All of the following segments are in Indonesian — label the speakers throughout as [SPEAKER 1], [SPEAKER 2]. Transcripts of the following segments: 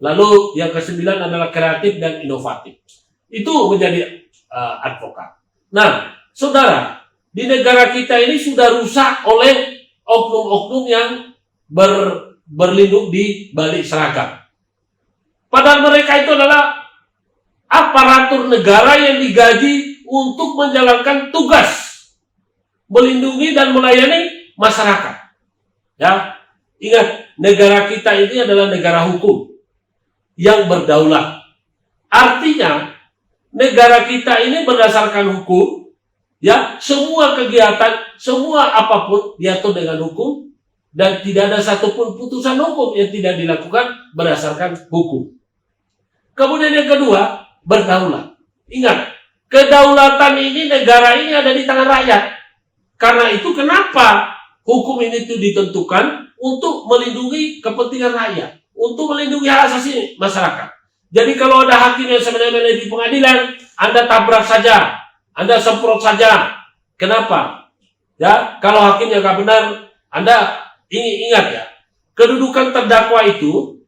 [SPEAKER 1] Lalu yang ke-9 adalah kreatif dan inovatif. Itu menjadi advokat. Nah, saudara, di negara kita ini sudah rusak oleh oknum-oknum yang berlindung di balik seragam. Padahal mereka itu adalah aparatur negara yang digaji untuk menjalankan tugas melindungi dan melayani masyarakat. Ya, ingat, negara kita ini adalah negara hukum yang berdaulat. Artinya, negara kita ini berdasarkan hukum, ya, semua kegiatan, semua apapun diatur dengan hukum, dan tidak ada satupun putusan hukum yang tidak dilakukan berdasarkan hukum. Kemudian yang kedua, berdaulat. Ingat, kedaulatan ini, negara ini ada di tangan rakyat. Karena itu kenapa hukum ini itu ditentukan untuk melindungi kepentingan rakyat, untuk melindungi hak asasi masyarakat. Jadi kalau ada hakim yang sebenarnya di pengadilan, Anda tabrak saja, Anda semprot saja. Kenapa? Ya, kalau hakimnya nggak benar, Anda ingat ya, kedudukan terdakwa itu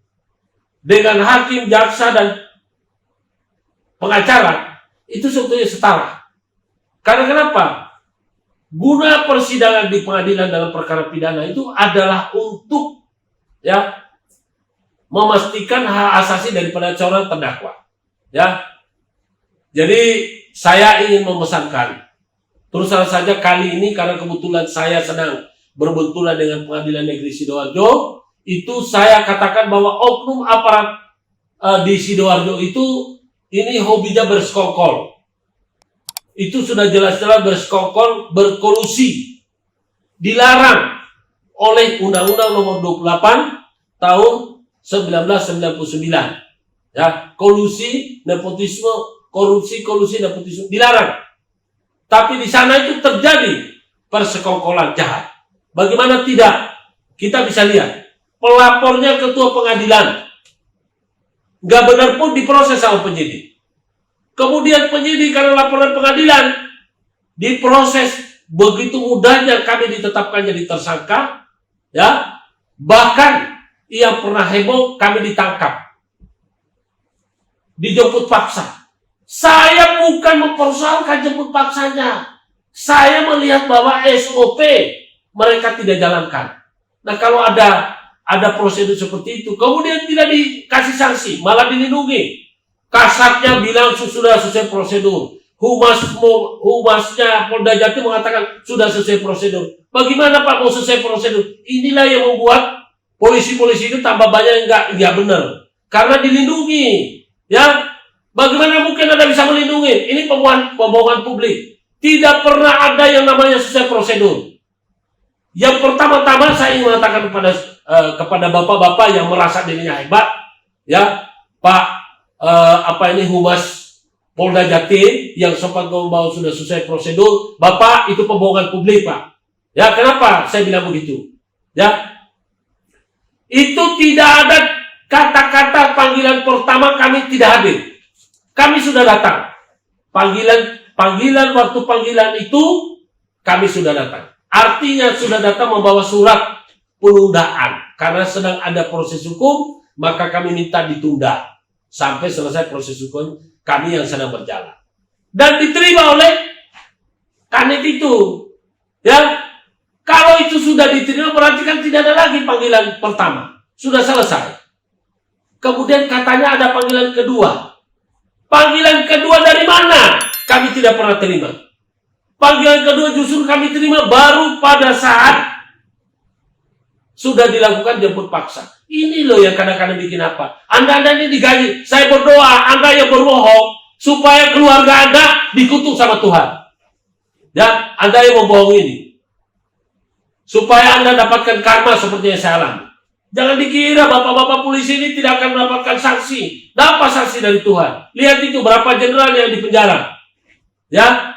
[SPEAKER 1] dengan hakim, jaksa, dan pengacara itu sebetulnya setara. Karena kenapa? Guna persidangan di pengadilan dalam perkara pidana itu adalah untuk, ya, memastikan hak asasi daripada seorang terdakwa. Ya, jadi saya ingin memesankan, terus saja kali ini karena kebetulan saya sedang berbenturan dengan Pengadilan Negeri Sidoarjo, itu saya katakan bahwa oknum aparat di Sidoarjo itu ini hobinya bersekongkol. Itu sudah jelas-jelas bersekongkol, berkolusi, dilarang oleh Undang-Undang Nomor 28 tahun 1999. Ya, kolusi, nepotisme, kolusi, nepotisme dilarang. Tapi di sana itu terjadi persekongkolan jahat. Bagaimana tidak? Kita bisa lihat. Pelapornya ketua pengadilan. Nggak benar pun diproses sama penyidik. Kemudian penyidik karena laporan pengadilan diproses, begitu mudahnya kami ditetapkan jadi tersangka. Ya, bahkan yang pernah heboh kami ditangkap, dijemput paksa. Saya bukan mempersoalkan jemput paksanya. Saya melihat bahwa SOP mereka tidak jalankan. Nah, kalau ada prosedur seperti itu, kemudian tidak dikasih sanksi, malah dilindungi. Kasatnya bilang sudah sesuai prosedur. Humasnya Polda Jatim mengatakan sudah sesuai prosedur. Bagaimana Pak mau sesuai prosedur? Inilah yang membuat polisi-polisi itu tambah banyak yang nggak benar. Karena dilindungi. Ya, bagaimana mungkin Anda bisa melindungi? Ini pembohongan publik. Tidak pernah ada yang namanya sesuai prosedur. Yang pertama-tama saya ingin mengatakan kepada bapak-bapak yang merasa dirinya hebat, ya, Pak, Humas Polda Jatim yang sempat membawa sudah sesuai prosedur, Bapak itu pembohongan publik, Pak. Ya, kenapa saya bilang begitu? Ya, itu tidak ada kata-kata panggilan pertama kami tidak hadir. Kami sudah datang. Panggilan waktu panggilan itu kami sudah datang. Artinya sudah datang membawa surat penundaan. Karena sedang ada proses hukum, maka kami minta ditunda sampai selesai proses hukum kami yang sedang berjalan. Dan diterima oleh Kanit itu. Ya, kalau itu sudah diterima berarti kan tidak ada lagi panggilan pertama. Sudah selesai. Kemudian katanya ada panggilan kedua. Panggilan kedua dari mana? Kami tidak pernah terima. Panggilan kedua justru kami terima baru pada saat sudah dilakukan jemput paksa. Ini loh yang kadang-kadang bikin apa? Anda ini digaji. Saya berdoa Anda yang berbohong supaya keluarga Anda dikutuk sama Tuhan. Ya, Anda yang membohong ini. Supaya Anda dapatkan karma seperti yang saya alami. Jangan dikira bapak-bapak polisi ini tidak akan mendapatkan sanksi. Dapat sanksi dari Tuhan. Lihat itu berapa jenderal yang dipenjara. Ya,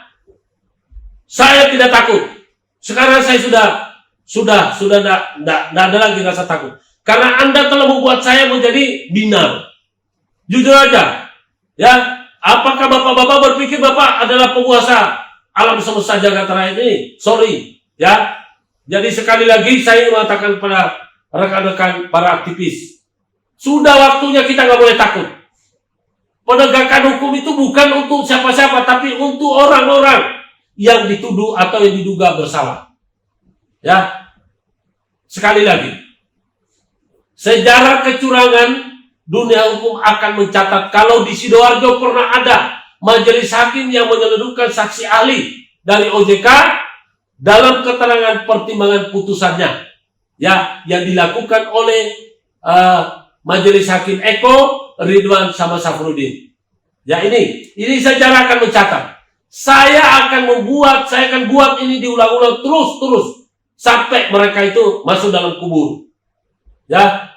[SPEAKER 1] saya tidak takut. Sekarang saya sudah tidak ada lagi rasa takut. Karena Anda telah membuat saya menjadi binar. Jujur aja. Ya, apakah bapak-bapak berpikir bapak adalah penguasa alam semesta jagat raya ini? Sorry. Ya, jadi sekali lagi saya mengatakan kepada rekan-rekan para aktivis. Sudah waktunya kita nggak boleh takut. Penegakan hukum itu bukan untuk siapa-siapa, tapi untuk orang-orang yang dituduh atau yang diduga bersalah. Ya, sekali lagi, sejarah kecurangan dunia hukum akan mencatat kalau di Sidoarjo pernah ada majelis hakim yang menyelundupkan saksi ahli dari OJK dalam keterangan pertimbangan putusannya, ya, yang dilakukan oleh majelis hakim Eko, Ridwan sama Safrudin. Ya, ini sejarah akan mencatat. Saya akan buat ini diulang-ulang terus sampai mereka itu masuk dalam kubur. Ya,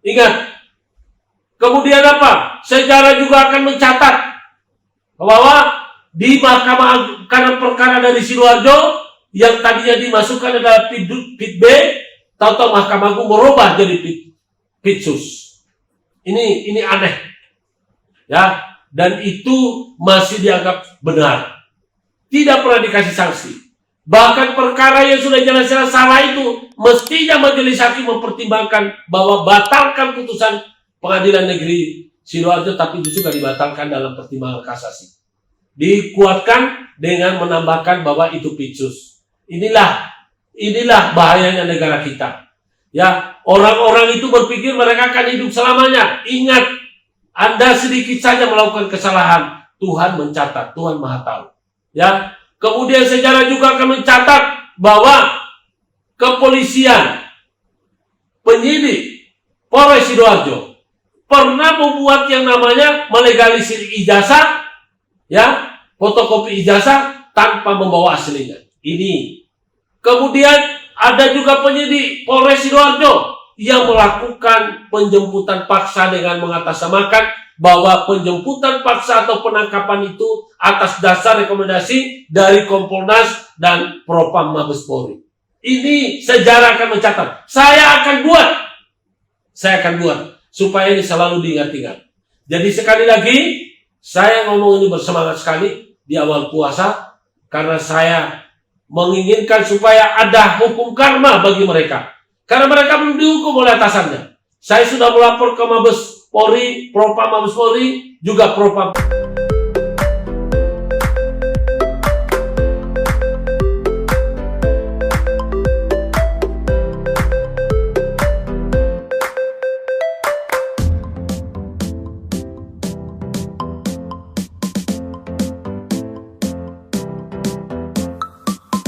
[SPEAKER 1] ingat. Kemudian apa? Sejarah juga akan mencatat bahwa di Mahkamah karena perkara dari Sidoarjo yang tadinya dimasukkan adalah Pit B, tahu-tahu Mahkamah Agung merubah jadi Pitsus. Ini aneh. Ya, dan itu masih dianggap benar. Tidak pernah dikasih sanksi. Bahkan perkara yang sudah jelas-jelas salah itu mestinya majelis hakim mempertimbangkan bahwa batalkan putusan Pengadilan Negeri Sidoarjo, tapi itu juga dibatalkan dalam pertimbangan kasasi. Dikuatkan dengan menambahkan bahwa itu Pitsus. Inilah bahayanya negara kita. Ya, orang-orang itu berpikir mereka akan hidup selamanya. Ingat, Anda sedikit saja melakukan kesalahan, Tuhan mencatat, Tuhan Maha Tahu. Ya, kemudian sejarah juga akan mencatat bahwa kepolisian, penyidik Polres Sidoarjo pernah membuat yang namanya melegalisir ijazah, ya, fotokopi ijazah tanpa membawa aslinya. Ini. Kemudian ada juga penyidik Polres Sidoarjo yang melakukan penjemputan paksa dengan mengatasnamakan bahwa penjemputan paksa atau penangkapan itu atas dasar rekomendasi dari Kompolnas dan Propam Mabes Polri. Ini sejarah akan mencatat. Saya akan buat supaya ini selalu diingat-ingat. Jadi sekali lagi, saya ngomong ini bersemangat sekali di awal puasa, karena saya menginginkan supaya ada hukum karma bagi mereka. Karena mereka belum dihukum oleh atasannya. Saya sudah melapor ke Mabes Polri, Propam Mabes Polri, juga Propam